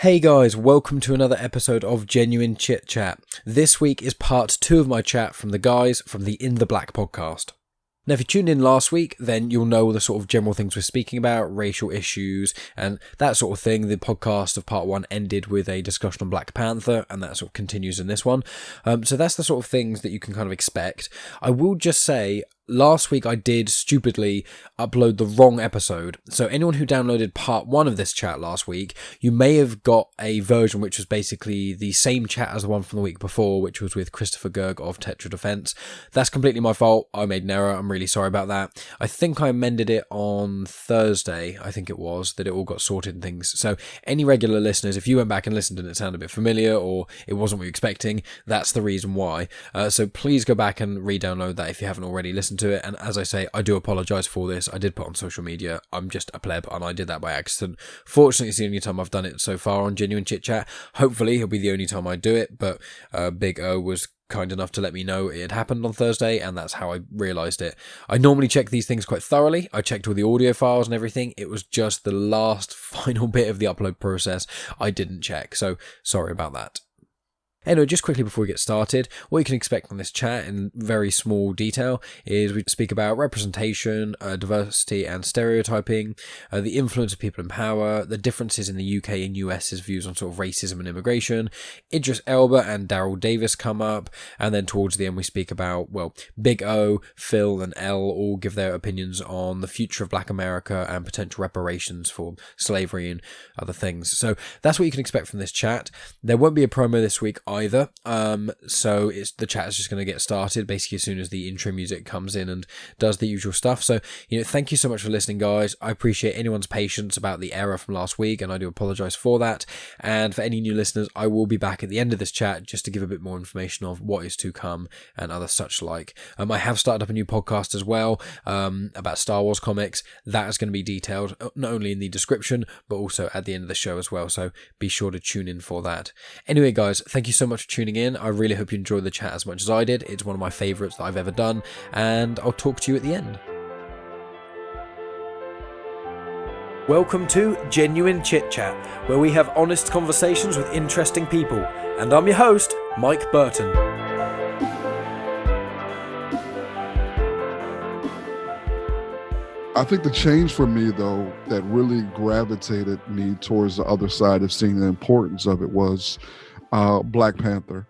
Hey guys, welcome to another episode of Genuine Chit-Chat. This week is part 2 of my chat from the guys from the In the Black podcast. Now, if you tuned in last week, then you'll know the sort of general things we're speaking about, racial issues and that sort of thing. The podcast of part 1 ended with a discussion on Black Panther, and that sort of continues in this one. So that's the sort of things that you can kind of expect. I will just say, last week I did stupidly upload the wrong episode. So anyone who downloaded part 1 of this chat last week, you may have got a version which was basically the same chat as the one from the week before, which was with Christopher Gerg of Tetra Defense. That's completely my fault. I made an error. I'm really sorry about that. I think I amended it on Thursday, I think it was, that it all got sorted and things. So any regular listeners, if you went back and listened and it sounded a bit familiar or it wasn't what you're expecting, that's the reason why. So please go back and re-download that if you haven't already listened to it. And as I say, I do apologise for this. I did put on social media. I'm just a pleb and I did that by accident. Fortunately, it's the only time I've done it so far on Genuine Chit Chat. Hopefully, it'll be the only time I do it. But Big O was kind enough to let me know it had happened on Thursday, and that's how I realised it. I normally check these things quite thoroughly. I checked all the audio files and everything. It was just the last final bit of the upload process I didn't check. So sorry about that. Anyway, just quickly before we get started, what you can expect on this chat in very small detail is we speak about representation, diversity and stereotyping, the influence of people in power, the differences in the UK and US's views on sort of racism and immigration. Idris Elba and Daryl Davis come up, and then towards the end we speak about, well, Big O, Phil and L all give their opinions on the future of Black America and potential reparations for slavery and other things. So that's what you can expect from this chat. There won't be a promo this week either, so the chat is just going to get started basically as soon as the intro music comes in and does the usual stuff. So, thank you so much for listening, guys. I appreciate anyone's patience about the error from last week, and I do apologise for that. And for any new listeners, I will be back at the end of this chat just to give a bit more information of what is to come and other such like. I have started up a new podcast as well about Star Wars comics. That is going to be detailed not only in the description but also at the end of the show as well, so be sure to tune in for that. Anyway, guys, thank you so much for tuning in. I really hope you enjoyed the chat as much as I did. It's one of my favourites that I've ever done, and I'll talk to you at the end. Welcome to Genuine Chit Chat, where we have honest conversations with interesting people, and I'm your host, Mike Burton. I think the change for me, though, that really gravitated me towards the other side of seeing the importance of it was Black Panther.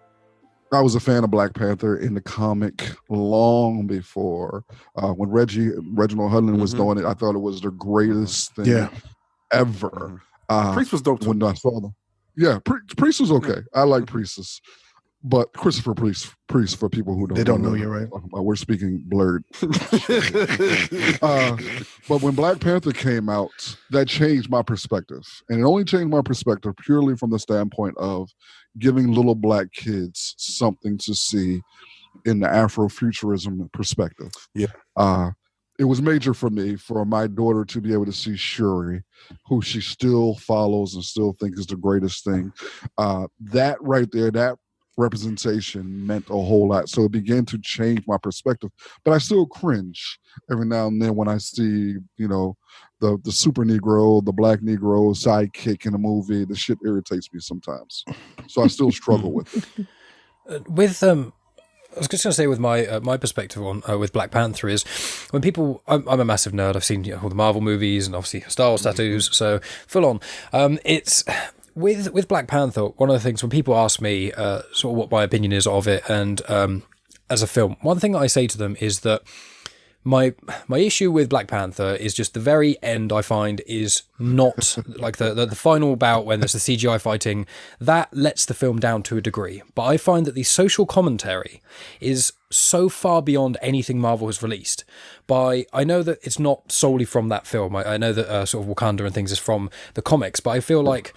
I was a fan of Black Panther in the comic long before when Reginald Hudlin was doing it. I thought it was the greatest thing ever. Priest was dope too. When I saw them. Yeah, Priest was okay. I like Priestess. But Christopher Priest for people who don't know, you're right. We're speaking blurred. But when Black Panther came out, that changed my perspective. And it only changed my perspective purely from the standpoint of giving little black kids something to see in the Afrofuturism perspective. Yeah. It was major for me, for my daughter to be able to see Shuri, who she still follows and still thinks is the greatest thing. That right there, that representation meant a whole lot. So it began to change my perspective. But I still cringe every now and then when I see, the super Negro, the black Negro sidekick in a movie. The shit irritates me sometimes. So I still struggle with it. I was just going to say with my perspective on with Black Panther is when people, I'm a massive nerd. I've seen all the Marvel movies and obviously Star Wars tattoos, so full on. It's with Black Panther, one of the things when people ask me sort of what my opinion is of it and as a film, one thing that I say to them is that my issue with Black Panther is just the very end. I find is not like the final bout when there's the CGI fighting that lets the film down to a degree, but I find that the social commentary is so far beyond anything Marvel has released. I know that it's not solely from that film. I know that sort of Wakanda and things is from the comics, but I feel like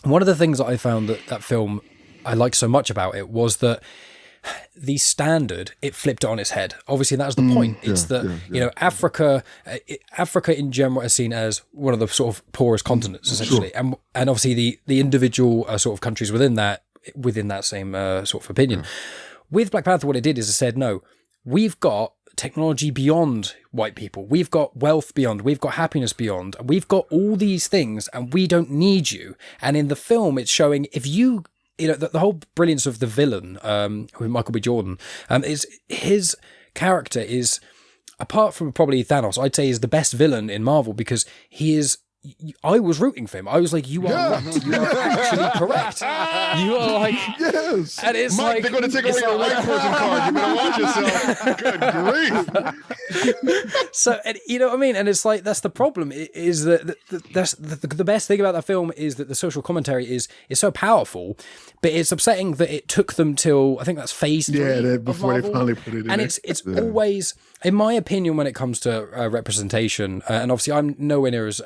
one of the things that I found that film I liked so much about it was that the standard, it flipped it on its head. Obviously, that's the point. It's Africa in general is seen as one of the sort of poorest continents, essentially. Sure. And obviously the individual sort of countries within that same sort of opinion. With Black Panther, what it did is it said, no, we've got technology beyond white people. We've got wealth beyond. We've got happiness beyond. We've got all these things, and we don't need you. And in the film, it's showing if you know, the whole brilliance of the villain, with Michael B. Jordan, is his character is, apart from probably Thanos, I'd say is the best villain in Marvel, because he is. I was rooting for him. I was like, you are right. You are actually correct. You are like, yes. And it's Mike, like, they're going to take away your white person card. You better watch yourself. Good grief. So, and you know what I mean? And it's like, that's the problem, is that that's the best thing about that film is that the social commentary is so powerful, but it's upsetting that it took them till, I think that's phase 3. Yeah, before they finally put it in. And it's always, in my opinion, when it comes to representation, and obviously I'm nowhere near as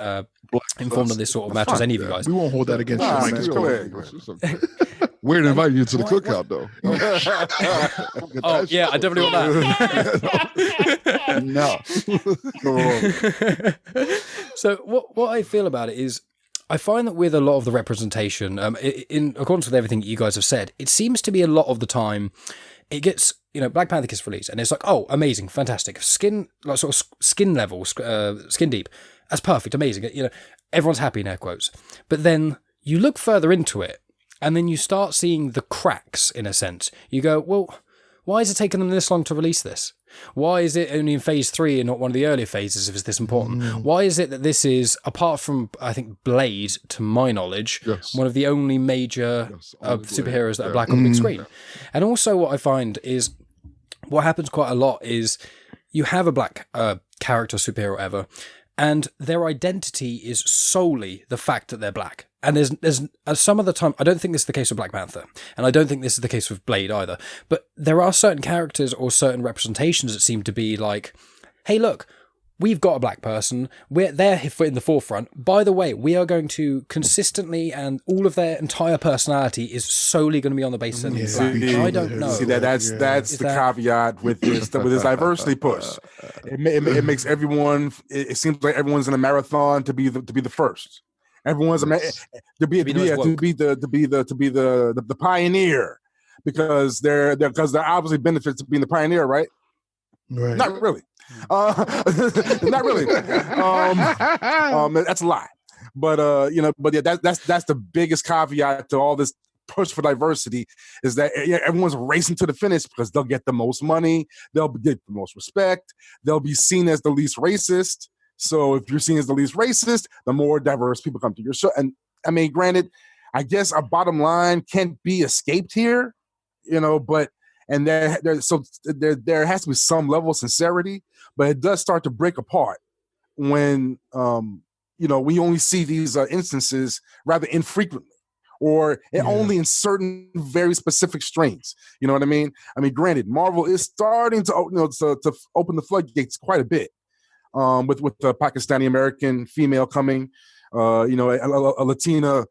informed on this sort of matter as any of you guys. We won't hold that against you, Mike. Just go ahead. Weird inviting you to the cookout, though. Oh, yeah, I definitely want that. No. So what I feel about it is, I find that with a lot of the representation, in accordance with everything you guys have said, it seems to be a lot of the time, it gets, you know, Black Panther gets released, and it's like, oh, amazing, fantastic, skin, like sort of skin level, skin deep, that's perfect, amazing, you know, everyone's happy in air quotes. But then you look further into it, and then you start seeing the cracks, in a sense. You go, well, why is it taking them this long to release this? Why is it only in phase 3 and not one of the earlier phases if it's this important? Why is it that this is, apart from, I think, Blade, to my knowledge, one of the only major superheroes that are black on the big screen? And also what I find is, what happens quite a lot is, you have a black character, superhero, whatever, and their identity is solely the fact that they're black. And there's some of the time, I don't think this is the case with Black Panther, and I don't think this is the case with Blade either, but there are certain characters or certain representations that seem to be like, hey, look, we've got a black person, they're in the forefront. By the way, we are going to consistently, and all of their entire personality is solely going to be on the basis of black. I don't know. See, that's the caveat with this diversity push. It makes everyone. It seems like everyone's in a marathon to be the first. Everyone's to be the pioneer, because there obviously benefits of being the pioneer, right? Right. Not really. Not really. That's a lie. But yeah, that's the biggest caveat to all this push for diversity, is that everyone's racing to the finish because they'll get the most money, they'll get the most respect, they'll be seen as the least racist. So if you're seen as the least racist, the more diverse people come to your show. And I mean, granted, I guess our bottom line can't be escaped here, you know, but there has to be some level of sincerity, but it does start to break apart when we only see these instances rather infrequently, or only in certain very specific strains. You know what I mean? I mean, granted, Marvel is starting to open the floodgates quite a bit. With the Pakistani American female coming, a Latina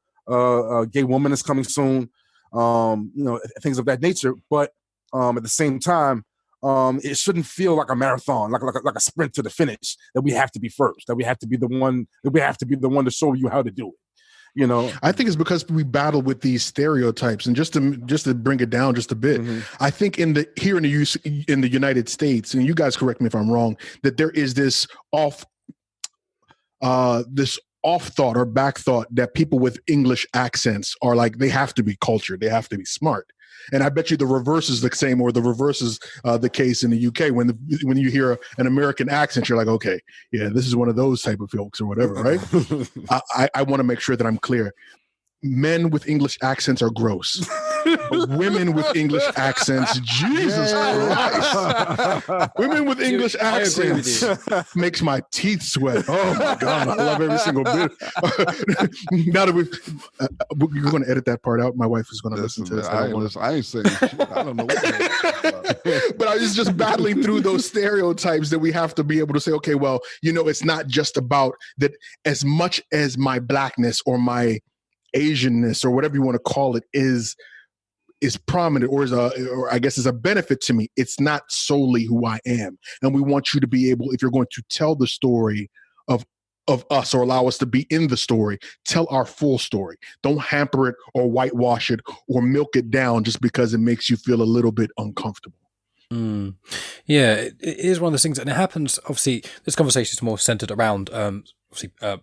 gay woman is coming soon, things of that nature. But at the same time, it shouldn't feel like a marathon, like a sprint to the finish. That we have to be first. That we have to be the one. That we have to be the one to show you how to do it. You know, I think it's because we battle with these stereotypes, and just to bring it down just a bit, I think in the United States, and you guys correct me if I'm wrong, that there is this off thought or back thought that people with English accents are like, they have to be cultured, they have to be smart. And I bet you the reverse is the same, or the reverse is the case in the UK. When you hear an American accent, you're like, okay, yeah, this is one of those type of folks or whatever, right? I want to make sure that I'm clear. Men with English accents are gross. Women with English accents, Jesus Christ. Women with English accents makes my teeth sweat. Oh my God, I love every single bit. Now that you're going to edit that part out. My wife is going to listen to this. I ain't saying shit. I don't know what but I was just battling through those stereotypes that we have to be able to say, okay, well, it's not just about that. As much as my blackness or my Asianness or whatever you want to call it is prominent, or I guess is a benefit to me, it's not solely who I am. And we want you to be able, if you're going to tell the story of us or allow us to be in the story, tell our full story. Don't hamper it or whitewash it or milk it down just because it makes you feel a little bit uncomfortable. Yeah, it is one of those things, and it happens. Obviously, this conversation is more centered around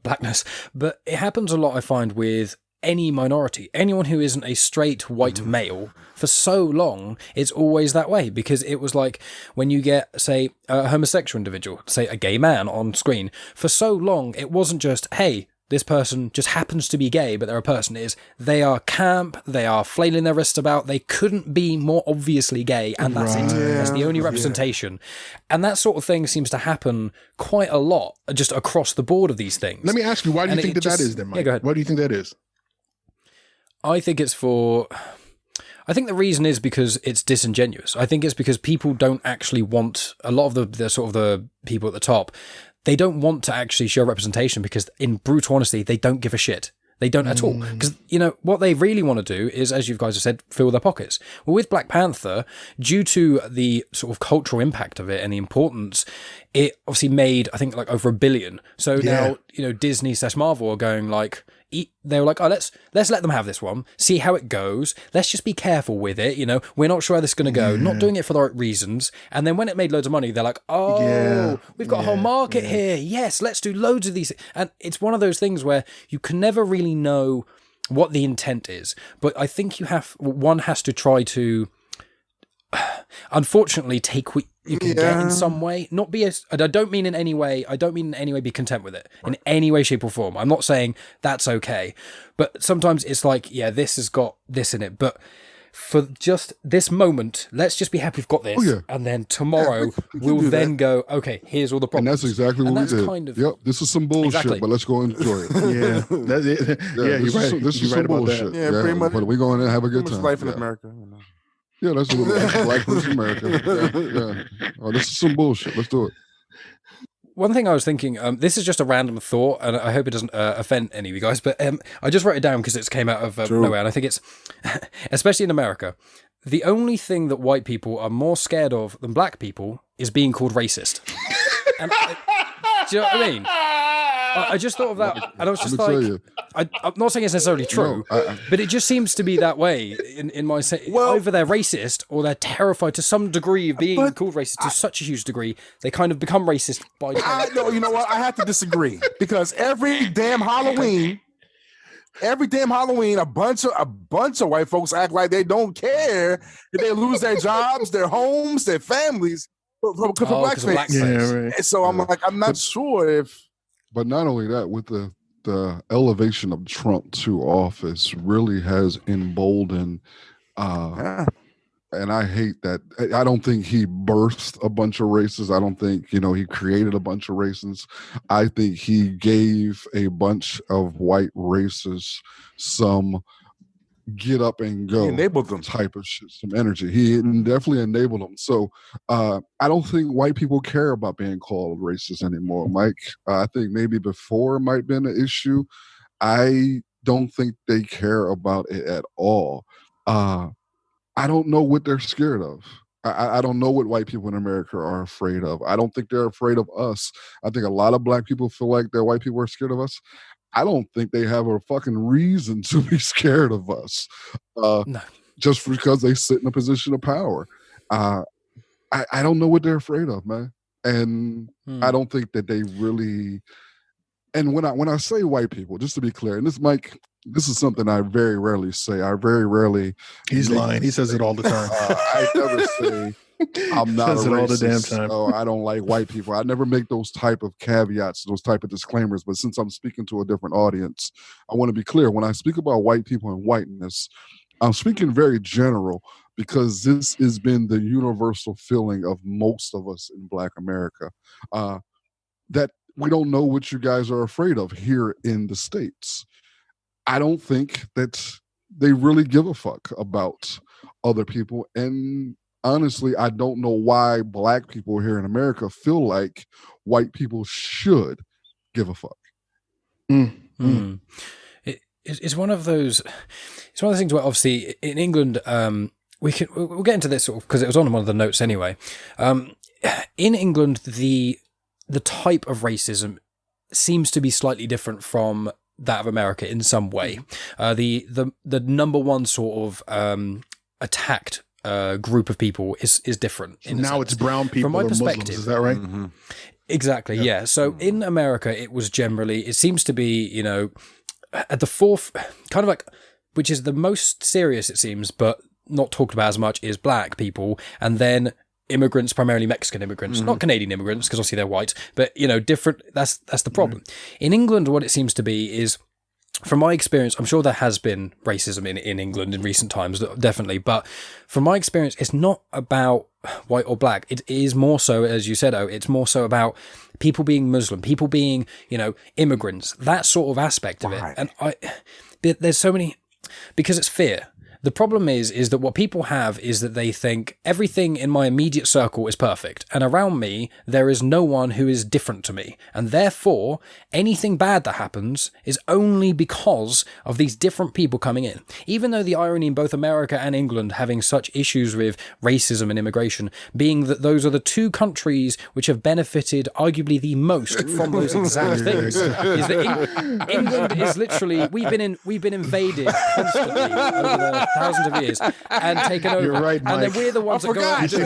blackness, but it happens a lot. I find with any minority, anyone who isn't a straight white male, for so long, it's always that way, because it was like when you get, say, a homosexual individual, say a gay man on screen, for so long, it wasn't just, hey, this person just happens to be gay, but they're a person. They are camp, they are flailing their wrists about, they couldn't be more obviously gay, and that's it. That's the only representation. And that sort of thing seems to happen quite a lot, just across the board of these things. Let me ask you, why do you think that is then, Mike? Yeah, go ahead. Why do you think that is? I think the reason is because it's disingenuous. I think it's because people don't actually want, a lot of the sort of the people at the top, they don't want to actually show representation, because in brutal honesty, they don't give a shit. They don't at all. Because, what they really want to do is, as you guys have said, fill their pockets. Well, with Black Panther, due to the sort of cultural impact of it and the importance, it obviously made, I think, like over $1 billion. So now, Disney/Marvel are going like, they were like, oh, let's let them have this one, see how it goes. Let's just be careful with it. We're not sure how this is going to go. Not doing it for the right reasons. And then when it made loads of money, they're like, we've got a whole market here. Yes, let's do loads of these. And it's one of those things where you can never really know what the intent is. But I think one has to try to, unfortunately, take what you can get in some way. Not be I don't mean in any way be content with it in any way, shape or form. I'm not saying that's okay, but sometimes it's like, this has got this in it, but for just this moment, let's just be happy we've got this, and then tomorrow we'll then go, okay, here's all the problems. And that's exactly what we did. Yep, this is some bullshit, but let's go enjoy it. You're right. This is some bullshit. Pretty much. But we're going to have a good time. Life in America. Yeah, that's a little Black person America. Yeah. Oh, this is some bullshit. Let's do it. One thing I was thinking, this is just a random thought, and I hope it doesn't offend any of you guys, but I just wrote it down because it came out of nowhere, and I think it's, especially in America, the only thing that white people are more scared of than black people is being called racist. And, do you know what I mean? I just thought of that, and I was just like, I'm not saying it's necessarily true, but it just seems to be that way in my either they're racist or they're terrified to some degree of being called racist to such a huge degree they kind of become racist by. No, you know what? I have to disagree, because every damn Halloween, a bunch of white folks act like they don't care if they lose their jobs, their homes, their families because of blackface. And so I'm like, I'm not sure if. But not only that, with the elevation of Trump to office really has emboldened, and I hate that. I don't think he birthed a bunch of races. I don't think, he created a bunch of races. I think he gave a bunch of white races some get up and go, enabled them type of shit, some energy. He definitely enabled them. So I don't think white people care about being called racist anymore, Mike. I think maybe before it might have been an issue. I don't think they care about it at all. I don't know what they're scared of. I don't know what white people in America are afraid of. I don't think they're afraid of us. I think a lot of black people feel like that white people are scared of us. I don't think they have a fucking reason to be scared of us, just because they sit in a position of power. I don't know what they're afraid of, man, and I don't think that they really. And when I say white people, just to be clear, and this is something I very rarely say. I very rarely. He's lying. He says it all the time. I never say I'm not a racist. All the damn time. Or I don't like white people. I never make those type of caveats, those type of disclaimers. But since I'm speaking to a different audience, I want to be clear. When I speak about white people and whiteness, I'm speaking very general, because this has been the universal feeling of most of us in Black America, that we don't know what you guys are afraid of here in the States. I don't think that they really give a fuck about other people. And honestly, I don't know why Black people here in America feel like white people should give a fuck. It's one of those. It's one of those things where, obviously, in England, we'll get into this sort of because it was on one of the notes anyway. In England, the type of racism seems to be slightly different from that of America in some way. The number one sort of attacked group of people is different. Now it's brown people from my or perspective. Muslims. Is that right? Mm-hmm. Exactly. Yeah. So in America, it seems to be, at the fourth, kind of like, which is the most serious, it seems, but not talked about as much, is black people, and then immigrants, primarily Mexican immigrants, not Canadian immigrants, because obviously they're white, but different. That's the problem. In England, what it seems to be is, from my experience, I'm sure there has been racism in England in recent times, definitely, but from my experience, it's not about white or black. It is more so, as you said, it's more so about people being Muslim, people being, immigrants, that sort of aspect of it. And there's so many, because it's fear. The problem is that what people have is that they think everything in my immediate circle is perfect, and around me there is no one who is different to me, and therefore anything bad that happens is only because of these different people coming in. Even though the irony in both America and England having such issues with racism and immigration being that those are the two countries which have benefited arguably the most from those exact things, is that England is literally, we've been invaded constantly over the thousands of years and taken over. You're right, Mike. And then we're the ones that go out. You see,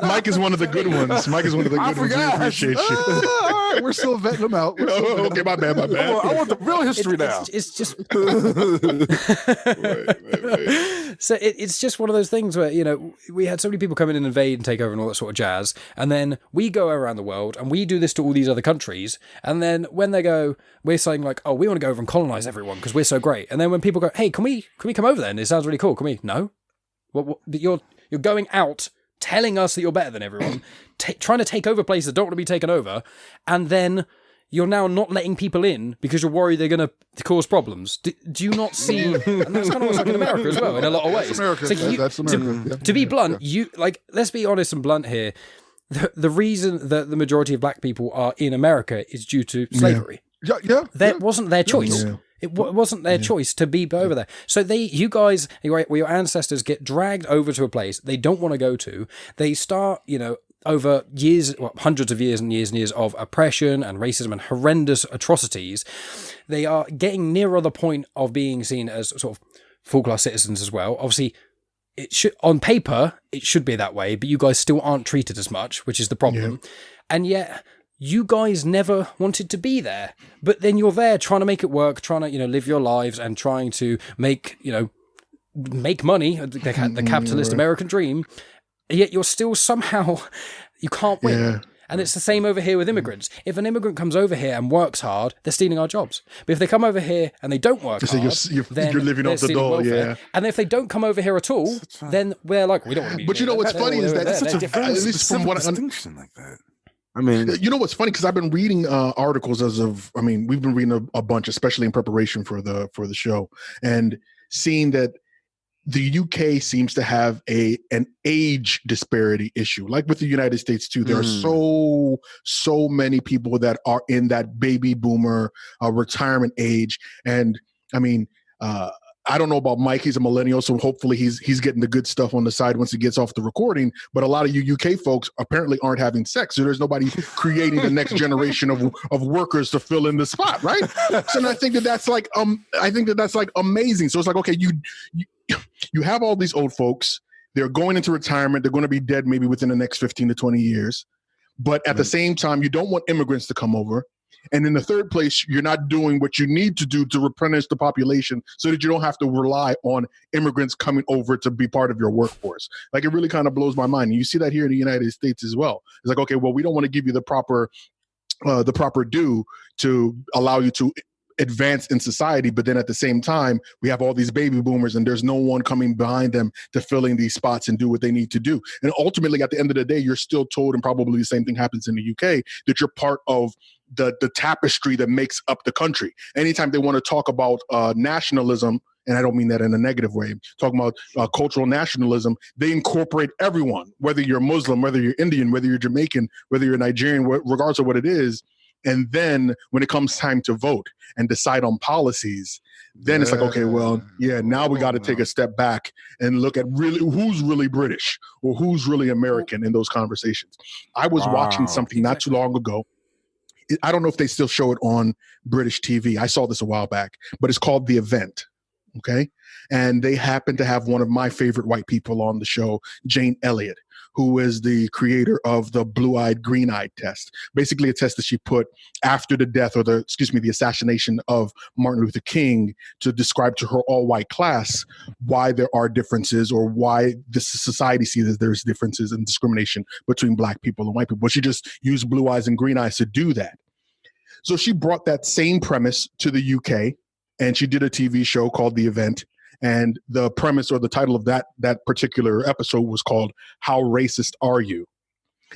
Mike is one of the good ones. Mike is one of the good ones. We appreciate you. All right, we're still vetting them out. Okay, my bad. I want the real history now. It's just so it's just one of those things where we had so many people come in and invade and take over and all that sort of jazz, and then we go around the world and we do this to all these other countries, and then when they go, we're saying like, oh, we want to go over and colonize everyone because we're so great, and then when people go, hey, can we come over then? It sounds really cool. Can we? No. What you're going out telling us that you're better than everyone, trying to take over places that don't want to be taken over, and then you're now not letting people in because you're worried they're going to cause problems. Do you not see? And that's kind of what's like in America as well, in a lot of ways. That's America. To be blunt, let's be honest and blunt here. The reason that the majority of black people are in America is due to slavery. That wasn't their choice. Yeah. It wasn't their choice to be over there. So you guys, your ancestors get dragged over to a place they don't want to go to. They start, over years, hundreds of years and years and years of oppression and racism and horrendous atrocities. They are getting nearer the point of being seen as sort of full-class citizens as well. Obviously, it should, on paper, it should be that way, but you guys still aren't treated as much, which is the problem. Yeah. And yet, you guys never wanted to be there, but then you're there trying to make it work, trying to, live your lives and trying to make money, the capitalist American dream, yet you're still somehow, you can't win. Yeah. And it's the same over here with immigrants. If an immigrant comes over here and works hard, they're stealing our jobs. But if they come over here and they don't work hard, then you're living off the dole. Welfare. Yeah. And if they don't come over here at all, then we're like, we don't want to be. But what's funny is that it's such a, at least from what distinction like that. I mean, what's funny, because I've been reading articles we've been reading a bunch, especially in preparation for the show, and seeing that the UK seems to have an age disparity issue, like with the United States too. There are so many people that are in that baby boomer retirement age, and I don't know about Mike. He's a millennial, so hopefully he's getting the good stuff on the side once he gets off the recording. But a lot of you UK folks apparently aren't having sex, so there's nobody creating the next generation of workers to fill in the spot, right? So I think that's like amazing. So it's like, okay, you have all these old folks. They're going into retirement. They're going to be dead maybe within the next 15 to 20 years. But at the same time, you don't want immigrants to come over. And in the third place, you're not doing what you need to do to replenish the population so that you don't have to rely on immigrants coming over to be part of your workforce. Like, it really kind of blows my mind. And you see that here in the United States as well. It's like, okay, well, we don't want to give you the proper due to allow you to advance in society, but then at the same time we have all these baby boomers and there's no one coming behind them to fill in these spots and do what they need to do. And ultimately at the end of the day, you're still told, and probably the same thing happens in the UK, that you're part of the tapestry that makes up the country. Anytime they want to talk about nationalism, and I don't mean that in a negative way, talking about cultural nationalism, they incorporate everyone, whether you're Muslim, whether you're Indian, whether you're Jamaican, whether you're Nigerian, regardless of what it is. And then when it comes time to vote and decide on policies, then it's like, okay, well, now we got to take a step back and look at really who's really British or who's really American in those conversations. I was watching something not too long ago. I don't know if they still show it on British TV. I saw this a while back, but it's called The Event. Okay. And they happen to have one of my favorite white people on the show, Jane Elliott, who is the creator of the blue-eyed, green-eyed test. Basically a test that she put after the death or the assassination of Martin Luther King to describe to her all-white class why there are differences or why the society sees that there's differences and discrimination between black people and white people. But she just used blue eyes and green eyes to do that. So she brought that same premise to the UK, and she did a TV show called The Event. And the premise or the title of that particular episode was called How Racist Are You?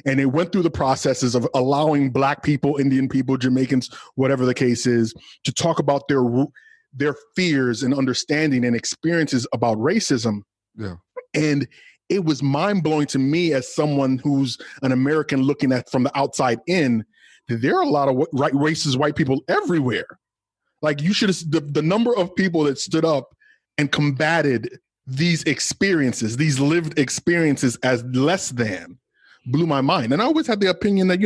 And it went through the processes of allowing black people, Indian people, Jamaicans, whatever the case is, to talk about their fears and understanding and experiences about racism. Yeah. And it was mind-blowing to me as someone who's an American looking at from the outside in, that there are a lot of racist white people everywhere. Like you should have, the number of people that stood up and combated these experiences, these lived experiences as less than, blew my mind. And I always had the opinion that,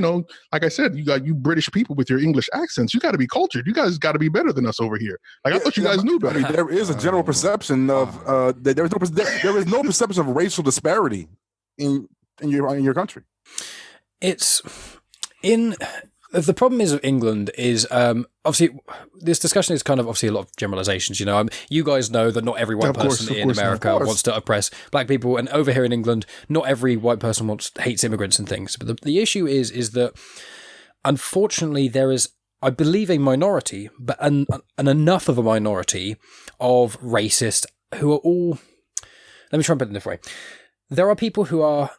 like I said, you British people with your English accents, you got to be cultured. You guys got to be better than us over here. Like I thought you guys knew better. I mean, there is a general perception of that there is no perception of racial disparity in your country. It's in. The problem is with England is obviously this discussion is kind of obviously a lot of generalizations. You guys know that not every white person in America wants to oppress black people, and over here in England, not every white person hates immigrants and things. But the issue is that unfortunately there is, I believe, a minority, but an enough of a minority of racists who are all. Let me try and put it in this way. There's people who are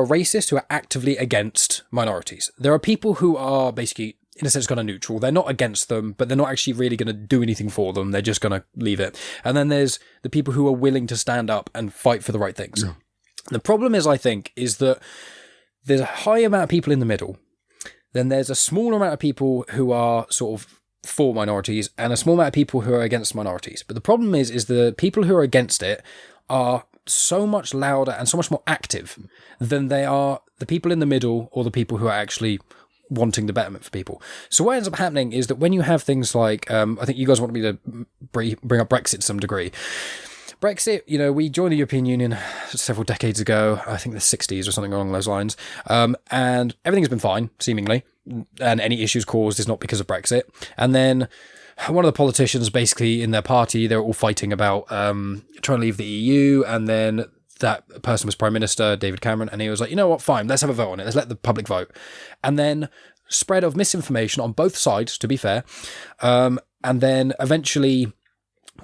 racist who are actively against minorities. There are people who are basically, in a sense, kind of neutral. They're not against them, but they're not actually really going to do anything for them. They're just going to leave it. And then there's the people who are willing to stand up and fight for the right things. Yeah. The problem is, I think, is that there's a high amount of people in the middle. Then there's a small amount of people who are sort of for minorities and a small amount of people who are against minorities. But the problem is the people who are against it are so much louder and so much more active than they are the people in the middle or the people who are actually wanting the betterment for people. So what ends up happening is that when you have things like, I think you guys want me to bring up Brexit to some degree. Brexit, we joined the European Union several decades ago, I think the 60s or something along those lines, and everything has been fine, seemingly, and any issues caused is not because of Brexit. And then one of the politicians basically in their party, they were all fighting about trying to leave the EU, and then that person was Prime Minister, David Cameron, and he was like, you know what, fine, let's have a vote on it, let's let the public vote. And then spread of misinformation on both sides, to be fair, and then eventually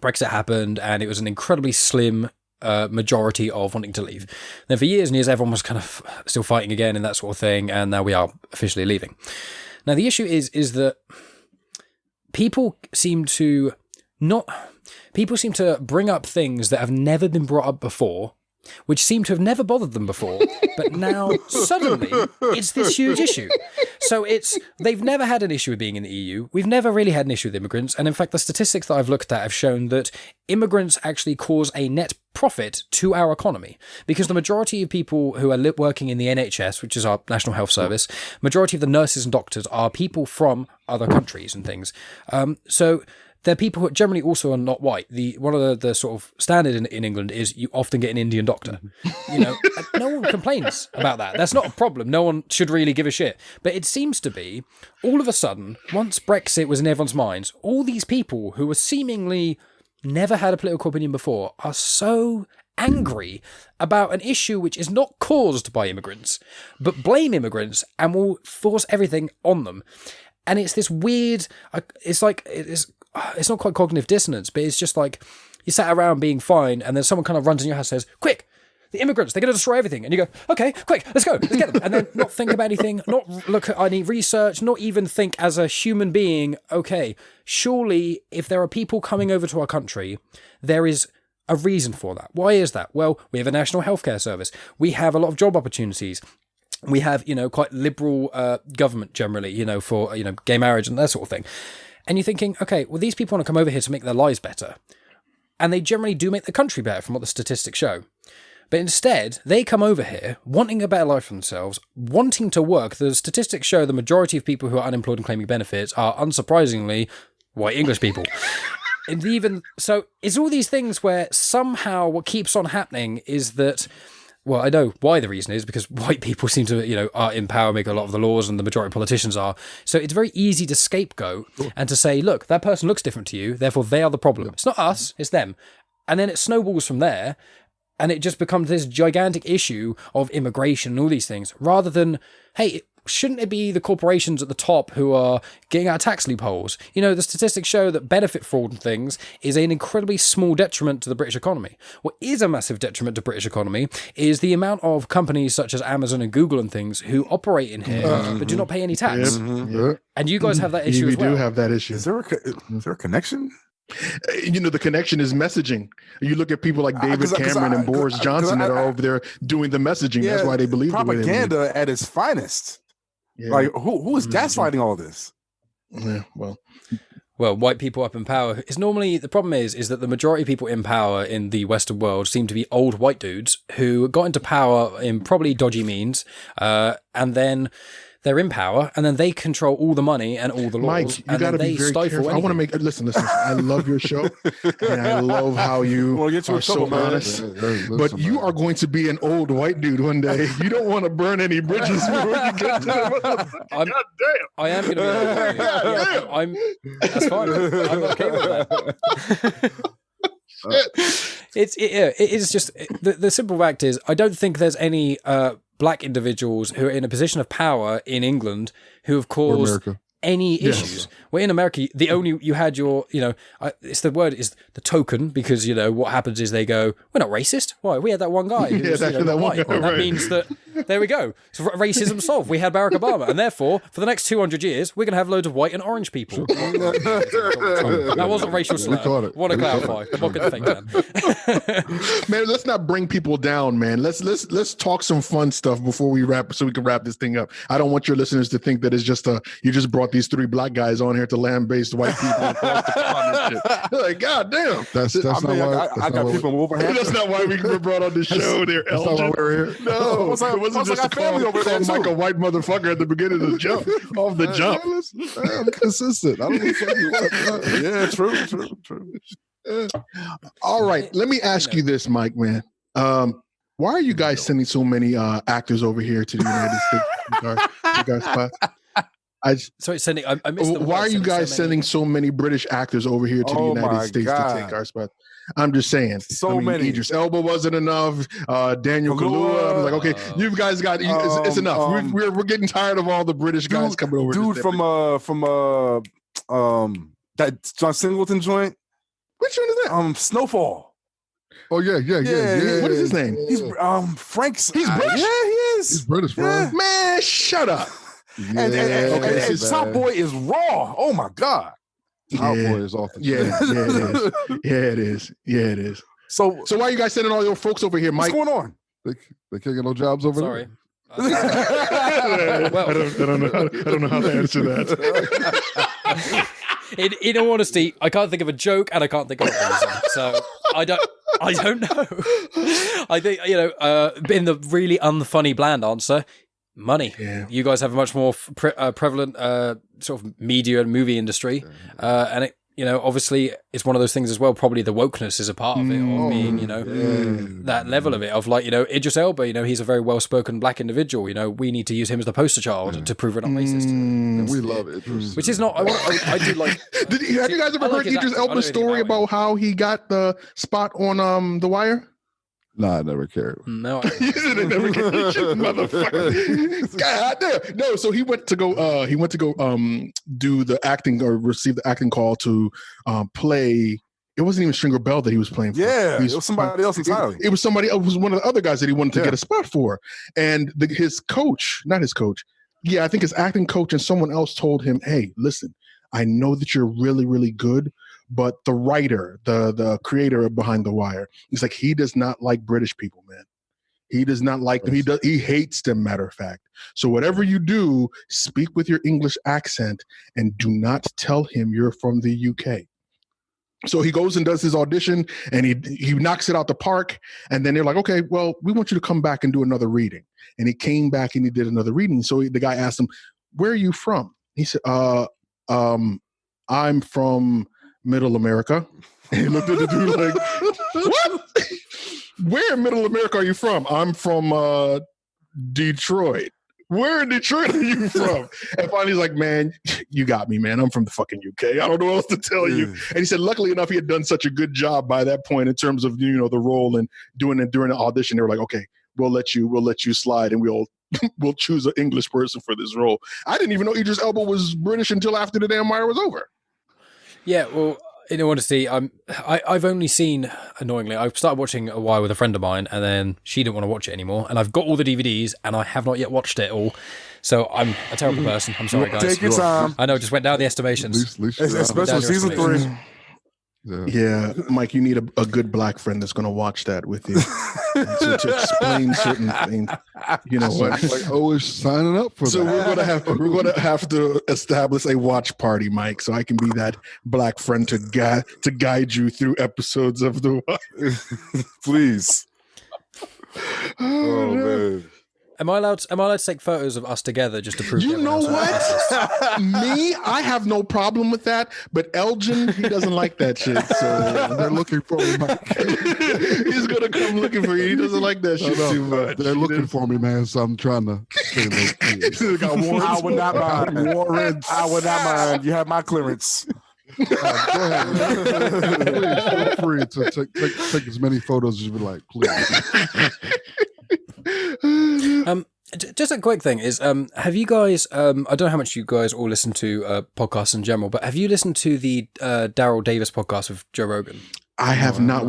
Brexit happened, and it was an incredibly slim majority of wanting to leave. Then for years and years, everyone was kind of still fighting again and that sort of thing, and now we are officially leaving. Now, the issue is that people seem to bring up things that have never been brought up before, which seem to have never bothered them before, but now suddenly it's this huge issue. So they've never had an issue with being in the EU. We've never really had an issue with immigrants. And in fact, the statistics that I've looked at have shown that immigrants actually cause a net profit to our economy, because the majority of people who are working in the NHS, which is our National Health Service, majority of the nurses and doctors are people from other countries and things. So they're people who generally also are not white. One of the sort of standard in England is you often get an Indian doctor. No one complains about that. That's not a problem. No one should really give a shit. But it seems to be, all of a sudden, once Brexit was in everyone's minds, all these people who were seemingly never had a political opinion before are so angry about an issue which is not caused by immigrants, but blame immigrants and will force everything on them. And it's this weird, it's not quite cognitive dissonance, but it's just like you sat around being fine, and then someone kind of runs in your house and says, quick, the immigrants, they're going to destroy everything. And you go, okay, quick, let's go, let's get them. And then not think about anything, not look at any research, not even think as a human being, okay, surely if there are people coming over to our country, there is a reason for that. Why is that? Well, we have a national healthcare service. We have a lot of job opportunities. We have, quite liberal government generally, for, gay marriage and that sort of thing. And you're thinking, okay, well, these people want to come over here to make their lives better. And they generally do make the country better from what the statistics show. But instead, they come over here wanting a better life for themselves, wanting to work. The statistics show the majority of people who are unemployed and claiming benefits are, unsurprisingly, white English people. And even so, it's all these things where somehow what keeps on happening is that, well, I know why the reason is because white people seem to, are in power, make a lot of the laws, and the majority of politicians are. So it's very easy to scapegoat and to say, look, that person looks different to you, therefore they are the problem. It's not us, it's them. And then it snowballs from there, and it just becomes this gigantic issue of immigration and all these things, rather than, hey, shouldn't it be the corporations at the top who are getting out tax loopholes? The statistics show that benefit fraud and things is an incredibly small detriment to the British economy. What is a massive detriment to the British economy is the amount of companies such as Amazon and Google and things who operate in here but do not pay any tax. And you guys have that issue as well. We do have that issue. Is there a connection? The connection is messaging. You look at people like David Cameron and Boris Johnson that are over there doing the messaging. That's why they believe propaganda at its finest. Yeah. Like who is gaslighting all this? Yeah, well, white people up in power is normally the problem is that the majority of people in power in the Western world seem to be old white dudes who got into power in probably dodgy means, and then they're in power, and then they control all the money and all the laws. Mike, you got to be very careful. I want to make listen. I love your show, and I love how you are so honest. But you are going to be an old white dude one day. You don't want to burn any bridges before you get to the God damn! I am going to be an old white dude. That's fine. I'm okay with that. It is just the simple fact is I don't think there's any black individuals who are in a position of power in England who have caused any issues. Well, in America, the only you had your, it's the word is the token, because what happens is they go, we're not racist. Why? We had that one guy. Who was, that one guy, and that means that there we go. So racism solved. We had Barack Obama, and therefore for the next 200 years, we're going to have loads of white and orange people. That wasn't racial slur. Want to clarify? I'm not going to fake that. Man, let's not bring people down, man. Let's talk some fun stuff before we wrap, so we can wrap this thing up. I don't want your listeners to think that it's just you just brought these 3 black guys on here to land-based white people across the pond and shit. They're like, God damn. That's not why. I got people in Wolverhampton. That's not why we were brought on the show. There, Elgin. That's not why we're here. No, it wasn't just to call Mike a white motherfucker at the beginning of the jump, off the jump. I'm consistent. I don't know. Yeah, true. All right, let me ask you this, Mike, man. Why are you guys sending so many actors over here to the United States? Cigar spots? Sorry, sending. I missed the Why are you guys sending so many British actors over here to the United States to take our spot? I'm just saying. Many. Idris Elba wasn't enough. Daniel Kaluuya. I was like, okay, you guys got it's enough. We're getting tired of all the British guys coming over. Dude from that John Singleton joint. Which one is that? Snowfall. Oh yeah. What is his name? He's Frank's. He's British. Yeah, he is. He's British, bro. Yeah. Man, shut up. And Top Boy is raw. Oh my God. Top Boy is off the chain. It is. So why are you guys sending all your folks over here, Mike? What's going on? They can't get no jobs over there. Well, I don't know how to answer that. In all honesty, I can't think of a joke and I can't think of a reason. So I don't know. I think in the really unfunny bland answer, money. Yeah. You guys have a much more prevalent sort of media and movie industry, and it. Obviously it's one of those things as well. Probably the wokeness is a part of it, or being, that level of it, of like, Idris Elba, he's a very well-spoken black individual. We need to use him as the poster child to prove we're not racist. We love it. Which is not, I do like. Have you guys ever heard Idris Elba's story about how he got the spot on The Wire? Nah, I never cared. No, you didn't never cared, motherfucker. God damn. No, so he went to go. Do the acting or receive the acting call to play. It wasn't even Stringer Bell that he was playing for. Yeah, it was somebody else entirely. It was somebody else. It was one of the other guys that he wanted to get a spot for, and his coach, not his coach. Yeah, I think his acting coach and someone else told him, "Hey, listen, I know that you're really, really good." But the writer, the creator behind The Wire, he's like, he does not like British people, man. He does not like them. He hates them, matter of fact. So whatever you do, speak with your English accent and do not tell him you're from the UK. So he goes and does his audition and he knocks it out the park. And then they're like, okay, well, we want you to come back and do another reading. And he came back and he did another reading. So the guy asked him, where are you from? He said, I'm from Middle America. And he looked at the dude like, what? Where in Middle America are you from? I'm from Detroit. Where in Detroit are you from? And finally he's like, man, you got me, man. I'm from the fucking UK. I don't know what else to tell you. And he said, luckily enough, he had done such a good job by that point in terms of, you know, the role and doing it during the audition. They were like, okay, we'll let you slide and we'll choose an English person for this role. I didn't even know Idris Elba was British until after the damn wire was over. Yeah, well, in all honesty, I've only seen, annoyingly, I started watching A Wire with a friend of mine, and then she didn't want to watch it anymore, and I've got all the DVDs, and I have not yet watched it all, so I'm a terrible person. I'm sorry, guys. Take your time. I know, just went down the estimations. Especially season 3. Yeah, Mike, you need a good black friend that's going to watch that with you to explain certain things. You know what? Like always signing up for so that. we're gonna have to establish a watch party, Mike, so I can be that black friend to guide you through episodes of The Wire. Please. Oh man. Am I allowed to take photos of us together just to prove? You know what? Me, I have no problem with that. But Elgin, he doesn't like that shit. So they're looking for me, Mike. He's gonna come looking for you. He doesn't like that shit too much. They're looking for me, man. So I'm trying to stay low. I would not mind. Warrants. I would not mind. You have my clearance. Go ahead. Please feel free to take as many photos as you would like, please. Just a quick thing is, have you guys, I don't know how much you guys all listen to podcasts in general, but have you listened to the Daryl Davis podcast with Joe Rogan? I have not.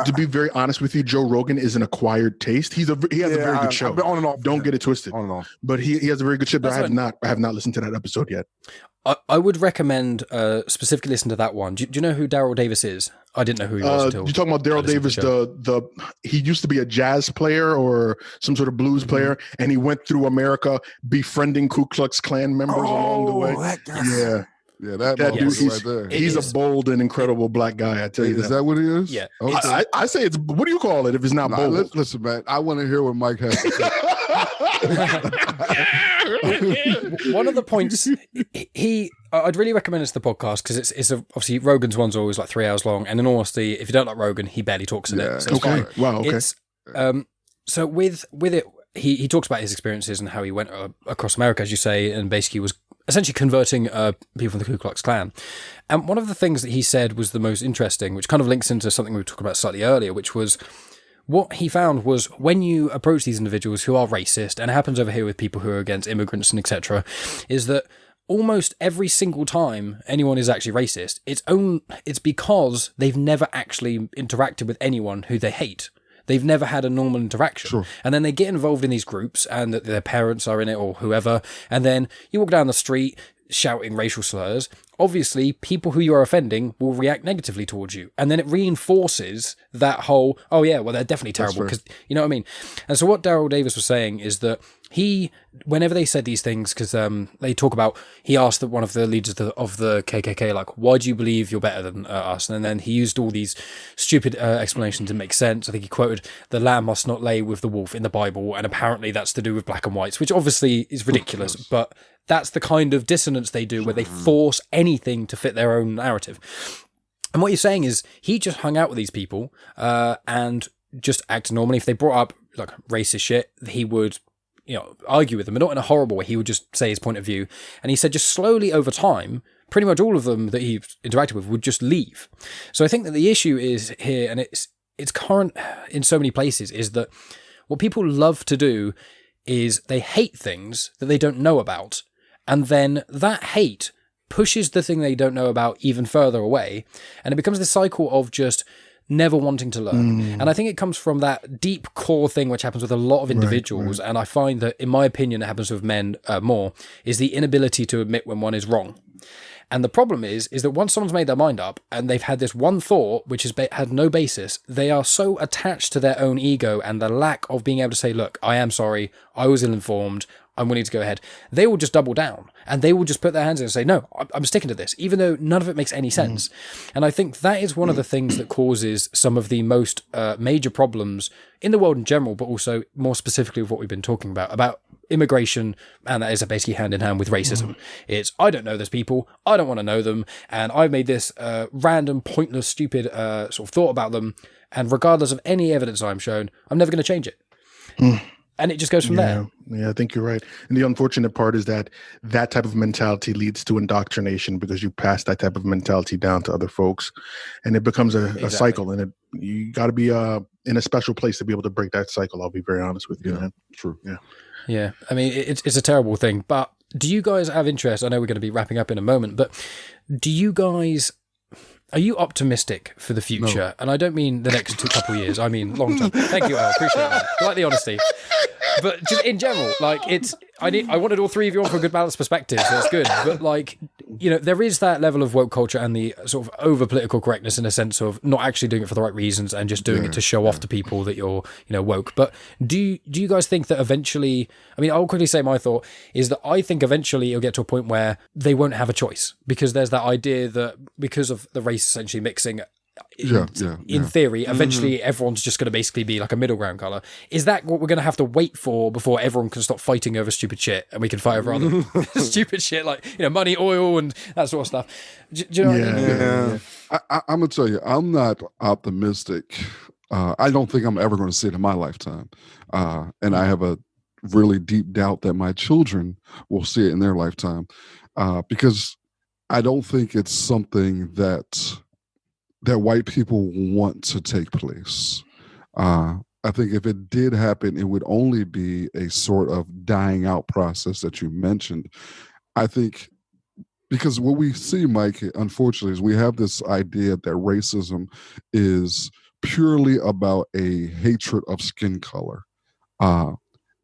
To be very honest with you, Joe Rogan is an acquired taste. He has a very good show. On and off. Don't get it twisted. On and off. But he has a very good show. But I have not listened to that episode yet. I would recommend specifically listen to that one. Do you know who Daryl Davis is? I didn't know who he was until. You're talking about Daryl Davis, he used to be a jazz player or some sort of blues player, and he went through America befriending Ku Klux Klan members along the way. That guy. Yeah, that dude, right there. He's a bold and incredible black guy. I tell you, is that what he is? Yeah. Okay. I say it's. What do you call it if it's not bold? Listen, man. I want to hear what Mike has to say. One of the points I'd really recommend the podcast because it's obviously Rogan's one's always like 3 hours long, and in all honesty, if you don't like Rogan, he barely talks in it. So it's fine. Wow. Okay. It's, so with it, he talks about his experiences and how he went across America, as you say, and basically was essentially converting people from the Ku Klux Klan. And one of the things that he said was the most interesting, which kind of links into something we were talking about slightly earlier, which was what he found was when you approach these individuals who are racist, and it happens over here with people who are against immigrants and etc., is that almost every single time anyone is actually racist, it's because they've never actually interacted with anyone who they hate. They've never had a normal interaction. Sure. And then they get involved in these groups and that their parents are in it or whoever. And then you walk down the street shouting racial slurs. Obviously, people who you are offending will react negatively towards you. And then it reinforces that whole, oh yeah, well, they're definitely terrible. Because you know what I mean? And so what Daryl Davis was saying is that whenever they said these things, because they talk about, he asked one of the leaders of the KKK, like, why do you believe you're better than us? And then he used all these stupid explanations to make sense. I think he quoted, the lamb must not lay with the wolf in the Bible, and apparently that's to do with black and whites, which obviously is ridiculous, but that's the kind of dissonance they do where they force anything to fit their own narrative. And what you're saying is he just hung out with these people and just acted normally. If they brought up like racist shit, he would argue with them, but not in a horrible way. He would just say his point of view. And he said just slowly over time, pretty much all of them that he interacted with would just leave. So I think that the issue is here, and it's current in so many places, is that what people love to do is they hate things that they don't know about. And then that hate pushes the thing they don't know about even further away. And it becomes this cycle of just never wanting to learn. And I think it comes from that deep core thing which happens with a lot of individuals, and I find that, in my opinion, it happens with men more, is the inability to admit when one is wrong. And the problem is that once someone's made their mind up and they've had this one thought which has had no basis, they are so attached to their own ego and the lack of being able to say, look, I am sorry, I was ill-informed, I'm willing to go ahead. They will just double down and they will just put their hands in and say, no, I'm sticking to this, even though none of it makes any sense. And I think that is one of the things that causes some of the most major problems in the world in general, but also more specifically with what we've been talking about immigration, and that is basically hand in hand with racism. It's, I don't know those people, I don't want to know them, and I've made this random, pointless, stupid sort of thought about them, and regardless of any evidence I'm shown, I'm never going to change it. And it just goes from there. Yeah, I think you're right. And the unfortunate part is that that type of mentality leads to indoctrination, because you pass that type of mentality down to other folks, and it becomes a cycle. And you got to be in a special place to be able to break that cycle. I'll be very honest with you, man. True. Yeah. I mean, it's a terrible thing. But do you guys have interest? I know we're going to be wrapping up in a moment, but are you optimistic for the future? No. And I don't mean the next couple of years. I mean long term. Thank you, Al. Appreciate that. I like the honesty. But just in general, like, I wanted all three of you on for a good balanced perspective, so it's good. But like, you know, there is that level of woke culture and the sort of over political correctness in a sense of not actually doing it for the right reasons and just doing it to show off to people that you're, you know, woke. But do you guys think that eventually, I mean, I'll quickly say my thought is that I think eventually it'll get to a point where they won't have a choice, because there's that idea that because of the race essentially mixing, in theory, eventually everyone's just going to basically be like a middle ground color. Is that what we're going to have to wait for before everyone can stop fighting over stupid shit and we can fight over other stupid shit like, you know, money, oil, and that sort of stuff? Do you know what I mean? I'm going to tell you, I'm not optimistic. I don't think I'm ever going to see it in my lifetime. And I have a really deep doubt that my children will see it in their lifetime, because I don't think it's something that white people want to take place. I think if it did happen, it would only be a sort of dying out process that you mentioned. I think because what we see, Mike, unfortunately, is we have this idea that racism is purely about a hatred of skin color.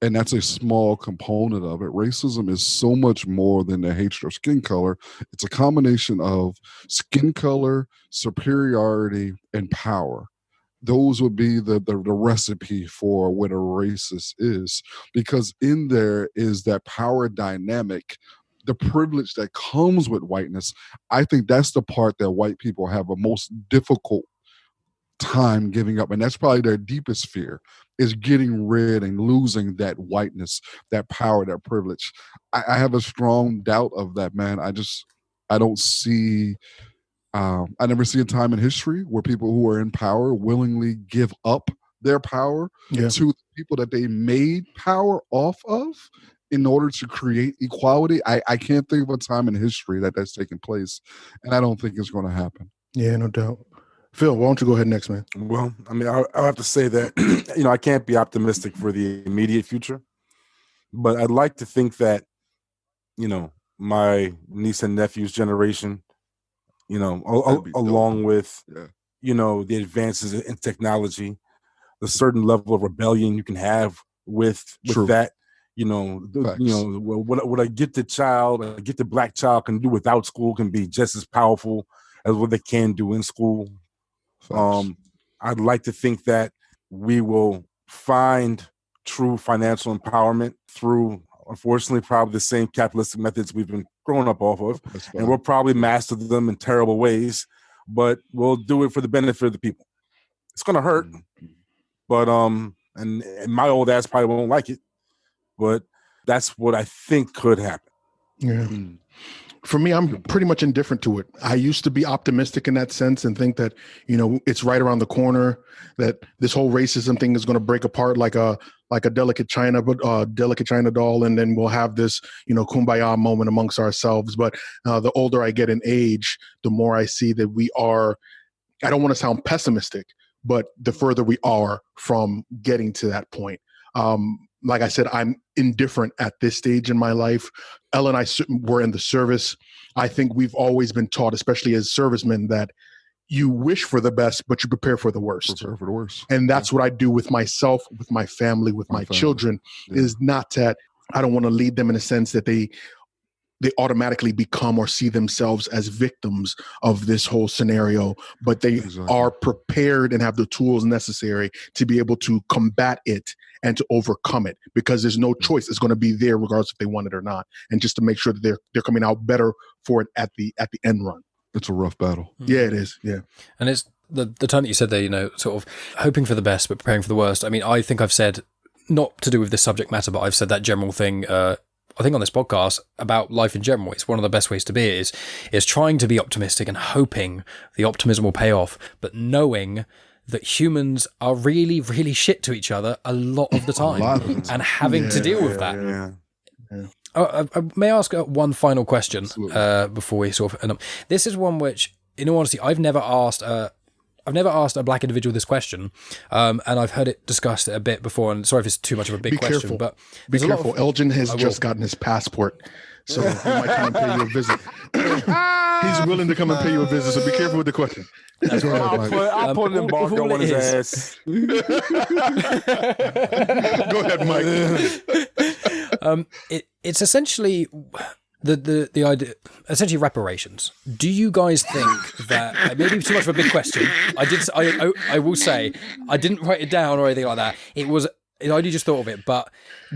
And that's a small component of it. Racism is so much more than the hatred of skin color. It's a combination of skin color, superiority, and power. Those would be the recipe for what a racist is, because in there is that power dynamic, the privilege that comes with whiteness. I think that's the part that white people have a most difficult time giving up, and that's probably their deepest fear, is getting rid and losing that whiteness, that power, that privilege. I have a strong doubt of that, man. I don't see, I never see a time in history where people who are in power willingly give up their power to the people that they made power off of in order to create equality. I can't think of a time in history that's taken place, and I don't think it's going to happen. Yeah, no doubt. Phil, why don't you go ahead next, man? Well, I mean, I'll have to say that, you know, I can't be optimistic for the immediate future, but I'd like to think that, you know, my niece and nephew's generation, you know, along with, you know, the advances in technology, the certain level of rebellion you can have with that, you know, what a gifted black child can do without school can be just as powerful as what they can do in school. I'd like to think that we will find true financial empowerment through, unfortunately, probably the same capitalistic methods we've been growing up off of, and we'll probably master them in terrible ways, but we'll do it for the benefit of the people. It's going to hurt, but and my old ass probably won't like it, but that's what I think could happen. Yeah. For me, I'm pretty much indifferent to it. I used to be optimistic in that sense and think that, you know, it's right around the corner, that this whole racism thing is going to break apart like a delicate china doll, and then we'll have this, you know, kumbaya moment amongst ourselves. But the older I get in age, the more I see that we are, I don't want to sound pessimistic, but the further we are from getting to that point. Like I said, I'm indifferent at this stage in my life. Ella and I were in the service. I think we've always been taught, especially as servicemen, that you wish for the best, but you prepare for the worst. Prepare for the worst. And that's what I do with myself, with my family, with my children, is not that I don't want to lead them in a sense that they automatically become or see themselves as victims of this whole scenario, but they are prepared and have the tools necessary to be able to combat it and to overcome it, because there's no choice. It's going to be there regardless if they want it or not. And just to make sure that they're coming out better for it at the end run. It's a rough battle. Yeah, it is. Yeah. And it's the time that you said there, you know, sort of hoping for the best, but preparing for the worst. I mean, I think I've said not to do with this subject matter, but I've said that general thing, I think on this podcast about life in general. It's one of the best ways to be is trying to be optimistic and hoping the optimism will pay off, but knowing that humans are really, really shit to each other a lot of the time and having to deal with that. May I ask one final question before we sort of... this is one which, in all honesty, I've never asked a black individual this question, and I've heard it discussed a bit before, and sorry if it's too much of a big question, but... Be careful. Elgin has just gotten his passport, so he might come and pay you a visit. He's willing to come and pay you a visit, so be careful with the question. That's right. I'll put an embargo on his ass. Go ahead, Mike. It's essentially the idea, essentially reparations. Do you guys think that maybe too much of a big question? I will say I didn't write it down or anything like that. I only just thought of it. But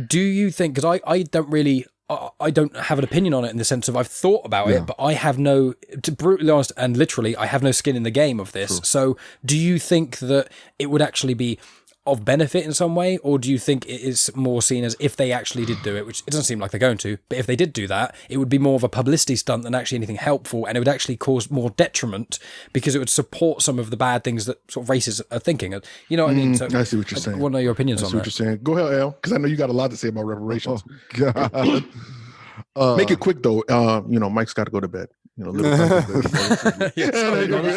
do you think? Because I don't have an opinion on it in the sense of I've thought about it, but I have no, to brutally honest and literally, I have no skin in the game of this. True. So do you think that it would actually be of benefit in some way, or do you think it is more seen as if they actually did do it, which it doesn't seem like they're going to, but if they did do that, it would be more of a publicity stunt than actually anything helpful, and it would actually cause more detriment because it would support some of the bad things that sort of racists are thinking. You know what I mean? So I see what you're saying. I want to know your opinions on that. I see what you're saying. Go ahead, El, because I know you got a lot to say about reparations. Oh, God. Make it quick though. Mike's got to go to bed. That's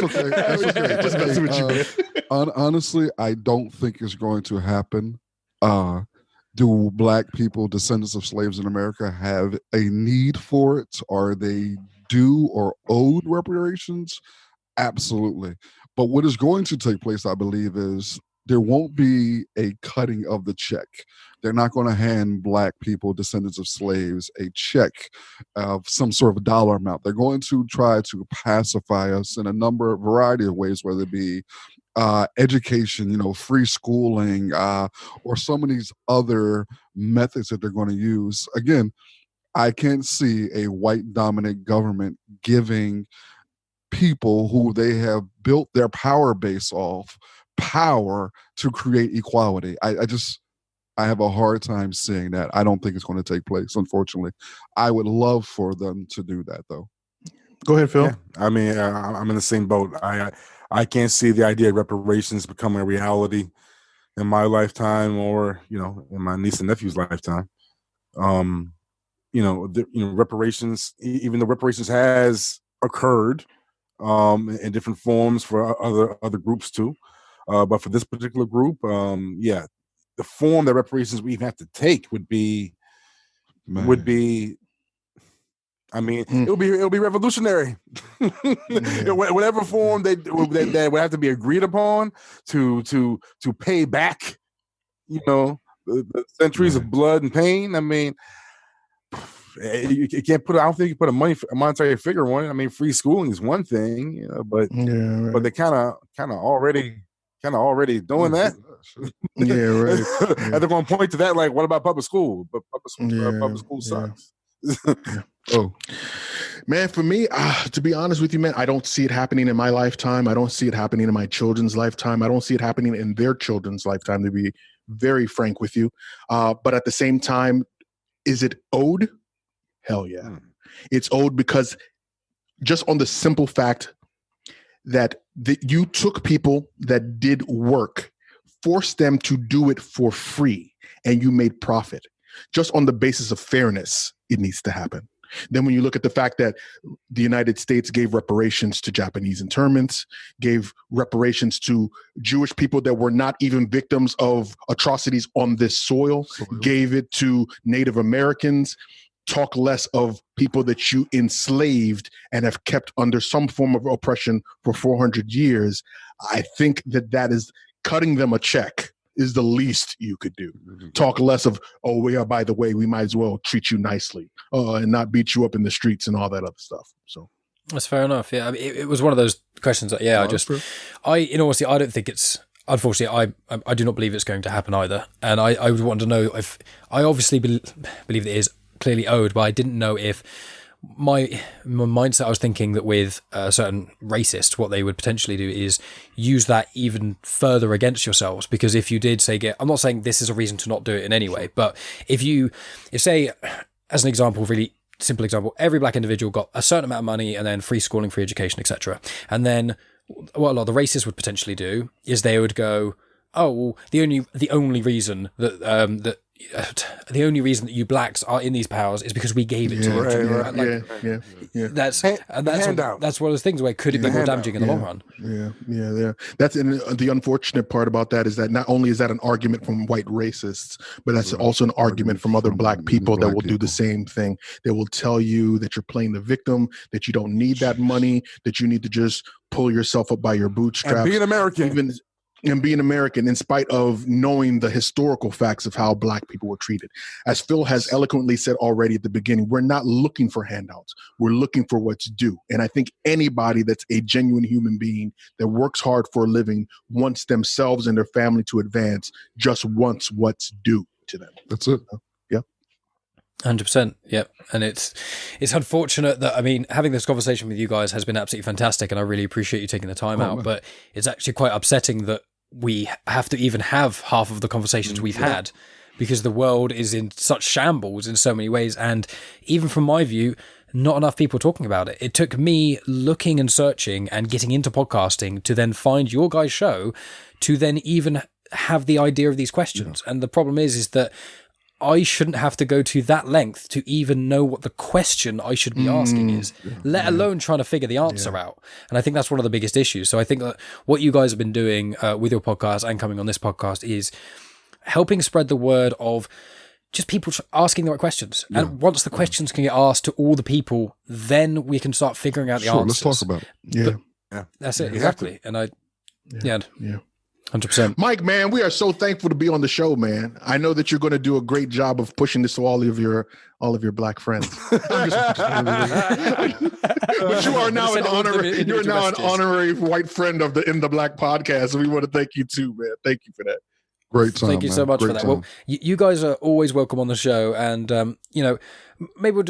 okay. Just messing with you, man. Honestly, I don't think it's going to happen. Do black people, descendants of slaves in America, have a need for it? Are they due or owed reparations? Absolutely. But what is going to take place, I believe, is there won't be a cutting of the check. They're not going to hand black people, descendants of slaves, a check of some sort of dollar amount. They're going to try to pacify us in a variety of ways, whether it be education, free schooling, or some of these other methods that they're going to use. Again, I can't see a white dominant government giving people who they have built their power base off power to create equality. I have a hard time seeing that. I don't think it's going to take place, unfortunately. I would love for them to do that, though. Go ahead, Phil. Yeah. I mean, I'm in the same boat. I can't see the idea of reparations becoming a reality in my lifetime or, in my niece and nephew's lifetime. Reparations, even though reparations has occurred in different forms for other groups too. But for this particular group, the form that reparations we even have to take would be, it'll be revolutionary. Whatever form that would have to be agreed upon to pay back, the centuries of blood and pain. I mean, you can't put. I don't think you put a monetary figure on it. I mean, free schooling is one thing, but they kind of already doing that. And they're going to point to that, like, what about public school? But public school sucks. Oh, man, for me, to be honest with you, man, I don't see it happening in my lifetime. I don't see it happening in my children's lifetime. I don't see it happening in their children's lifetime, to be very frank with you. But at the same time, is it owed? Hell yeah. It's owed because just on the simple fact that you took people that did work, forced them to do it for free, and you made profit. Just on the basis of fairness, it needs to happen. Then when you look at the fact that the United States gave reparations to Japanese internments, gave reparations to Jewish people that were not even victims of atrocities on this soil, gave it to Native Americans, talk less of people that you enslaved and have kept under some form of oppression for 400 years, I think that is cutting them a check is the least you could do. Talk less of, by the way, we might as well treat you nicely and not beat you up in the streets and all that other stuff. So that's fair enough. Yeah, I mean, it was one of those questions that, in all honesty, I don't think it's, unfortunately, I do not believe it's going to happen either. And I would want to know if, I obviously believe that it is clearly owed, but I didn't know if my mindset, I was thinking that with certain racists, what they would potentially do is use that even further against yourselves. Because if you did say, I'm not saying this is a reason to not do it in any way, but if say, as an example, really simple example, every black individual got a certain amount of money and then free schooling, free education, etc. And then what a lot of the racists would potentially do is they would go, oh, well, the only reason that the only reason that you blacks are in these powers is because we gave it to you. That's one of those things where could it be more damaging in the long run? Yeah. That's the unfortunate part about that is that not only is that an argument from white racists, but that's also an argument from other black people that will do the same thing. They will tell you that you're playing the victim, that you don't need that money, that you need to just pull yourself up by your bootstraps. And be an American. And being American in spite of knowing the historical facts of how black people were treated. As Phil has eloquently said already at the beginning, we're not looking for handouts. We're looking for what's due. And I think anybody that's a genuine human being that works hard for a living, wants themselves and their family to advance, just wants what's due to them. That's it. 100%. Yep. And it's unfortunate that, I mean, having this conversation with you guys has been absolutely fantastic, and I really appreciate you taking the time out, but it's actually quite upsetting that we have to even have half of the conversations we've had, because the world is in such shambles in so many ways. And even from my view, not enough people talking about it. It took me looking and searching and getting into podcasting to then find your guys' show to then even have the idea of these questions. And the problem is that I shouldn't have to go to that length to even know what the question I should be asking is, let alone trying to figure the answer out. And I think that's one of the biggest issues. So I think that what you guys have been doing with your podcast and coming on this podcast is helping spread the word of just people asking the right questions. And once the questions can get asked to all the people, then we can start figuring out the answers. Let's talk about it. That's it. Exactly. And 100%. Mike, man, we are so thankful to be on the show, man. I know that you're going to do a great job of pushing this to all of your black friends. But you are now an honorary white friend of the In the Black podcast, and we want to thank you too, man. Thank you for that. Great time. Thank you so much for that. Well, you guys are always welcome on the show, and maybe we'll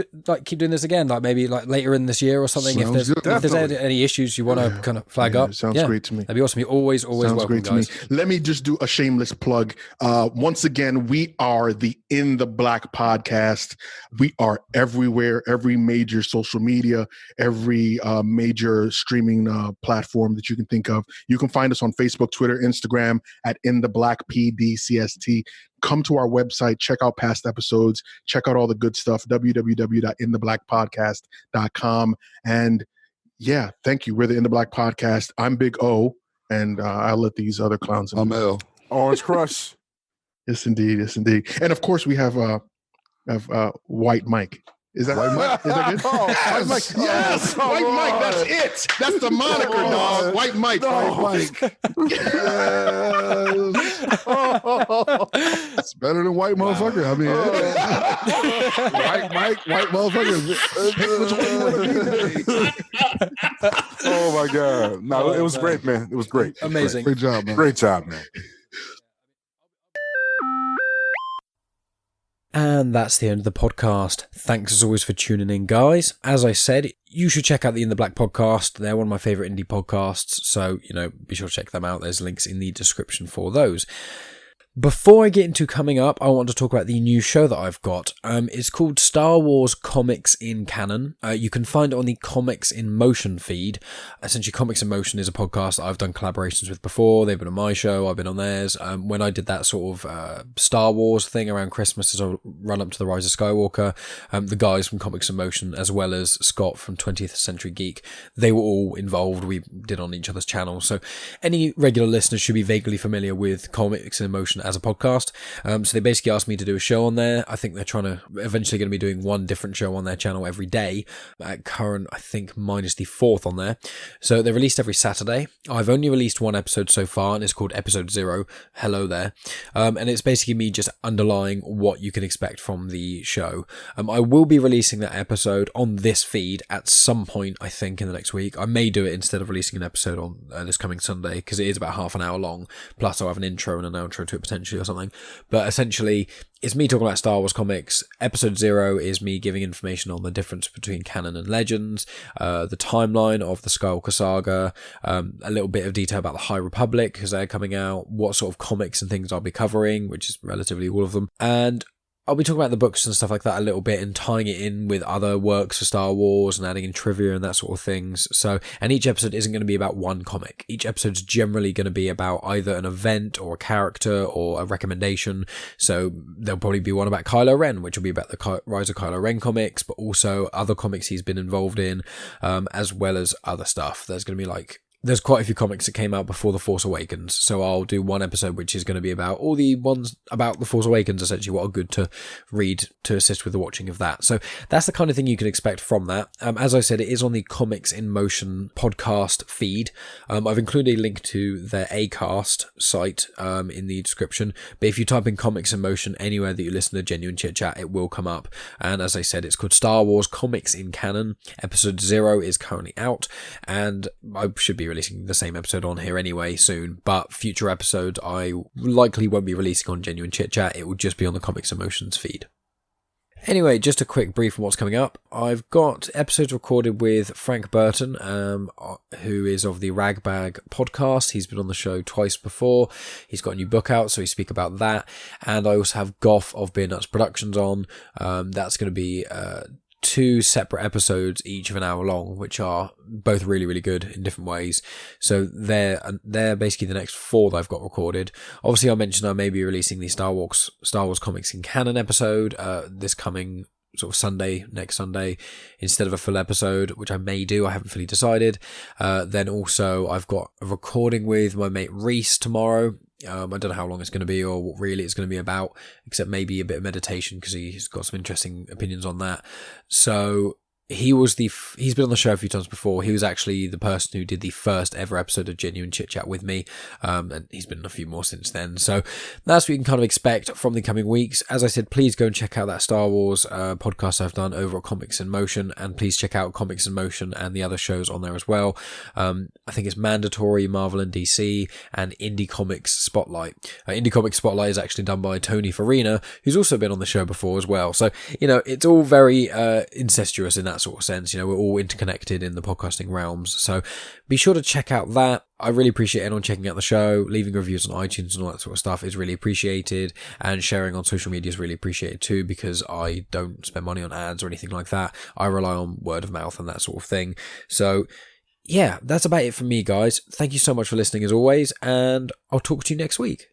keep doing this again, maybe later in this year or something. If there's any issues you want to kind of flag up, sounds great to me. That'd be awesome. You're always welcome, great guys. To me. Let me just do a shameless plug. Once again, we are the In the Black podcast. We are everywhere, every major social media, every major streaming platform that you can think of. You can find us on Facebook, Twitter, Instagram at In the Black Pdcst. Come to our website, check out past episodes, check out all the good stuff, www.intheblackpodcast.com. And thank you. We're the In the Black podcast. I'm Big O, and I'll let these other clowns in. I'm L. Orange-Krush. Yes, indeed. And of course, we have White Mike. Is that White Mike? Is that good? White Mike. Yes, White Mike. That's it. That's the moniker, dog. White Mike. White Mike. It's better than white motherfucker. I mean, White Mike, white motherfucker. Oh my God! No, it was great, man. It was great. Amazing. Great job, man. Great job, man. And that's the end of the podcast. Thanks as always for tuning in, guys. As I said, you should check out the In the Black podcast. They're one of my favorite indie podcasts, so, be sure to check them out. There's links in the description for those. Before I get into coming up, I want to talk about the new show that I've got. It's called Star Wars Comics in Canon. You can find it on the Comics in Motion feed. Essentially, Comics in Motion is a podcast that I've done collaborations with before. They've been on my show. I've been on theirs. When I did that sort of Star Wars thing around Christmas as a run-up to The Rise of Skywalker, the guys from Comics in Motion, as well as Scott from 20th Century Geek, they were all involved. We did on each other's channels. So any regular listeners should be vaguely familiar with Comics in Motion as a podcast. So they basically asked me to do a show on there. I think they're eventually going to be doing one different show on their channel every day. At current, I think minus the 4th on there. So they're released every Saturday. I've only released one episode so far, and it's called Episode 0. Hello there. And it's basically me just underlying what you can expect from the show. I will be releasing that episode on this feed at some point, I think, in the next week. I may do it instead of releasing an episode on this coming Sunday, because it is about half an hour long. Plus, I'll have an intro and an outro to it potentially. potentially or something. But essentially, it's me talking about Star Wars comics. Episode 0 is me giving information on the difference between canon and legends, the timeline of the Skywalker saga, a little bit of detail about the High Republic because they're coming out, what sort of comics and things I'll be covering, which is relatively all of them, and I'll be talking about the books and stuff like that a little bit and tying it in with other works for Star Wars and adding in trivia and that sort of things. So, and each episode isn't going to be about one comic. Each episode's generally going to be about either an event or a character or a recommendation. So there'll probably be one about Kylo Ren, which will be about the Rise of Kylo Ren comics, but also other comics he's been involved in, as well as other stuff. There's going to be there's quite a few comics that came out before The Force Awakens, so I'll do one episode which is going to be about all the ones about The Force Awakens, essentially what are good to read to assist with the watching of that. So that's the kind of thing you can expect from that. As I said, it is on the Comics in Motion podcast feed. I've included a link to their Acast site in the description, but if you type in Comics in Motion anywhere that you listen to Genuine Chit Chat, it will come up. And as I said, it's called Star Wars Comics in Canon. Episode 0 is currently out, and I should be releasing the same episode on here anyway soon, but future episodes I likely won't be releasing on Genuine Chit Chat. It will just be on the Comics Emotions feed. Anyway, just a quick brief on what's coming up. I've got episodes recorded with Frank Burton, who is of the Ragbag podcast. He's been on the show twice before. He's got a new book out, so we speak about that. And I also have Goff of Beer Nuts Productions on. That's going to be 2 separate episodes, each of an hour long, which are both really, really good in different ways. So they're basically the next 4 that I've got recorded. Obviously, I mentioned I may be releasing the Star Wars Comics in Canon episode this coming sort of next Sunday, instead of a full episode, which I may do. I haven't fully decided. Then also I've got a recording with my mate Reese tomorrow. I don't know how long it's going to be or what really it's going to be about, except maybe a bit of meditation because he's got some interesting opinions on that. So he's been on the show a few times before. He was actually the person who did the first ever episode of Genuine Chit Chat with me, and he's been in a few more since then. So that's what you can kind of expect from the coming weeks. As I said, please go and check out that Star Wars podcast I've done over at Comics in Motion, and please check out Comics in Motion and the other shows on there as well. I think it's Mandatory, Marvel and DC, and Indie Comics Spotlight. Indie Comics Spotlight is actually done by Tony Farina, who's also been on the show before as well. So, it's all very incestuous in that sort of sense. We're all interconnected in the podcasting realms, so be sure to check out that. I really appreciate anyone checking out the show. Leaving reviews on iTunes and all that sort of stuff is really appreciated, and sharing on social media is really appreciated too, because I don't spend money on ads or anything like that. I rely on word of mouth and that sort of thing. So yeah, that's about it from me, guys. Thank you so much for listening as always, and I'll talk to you next week.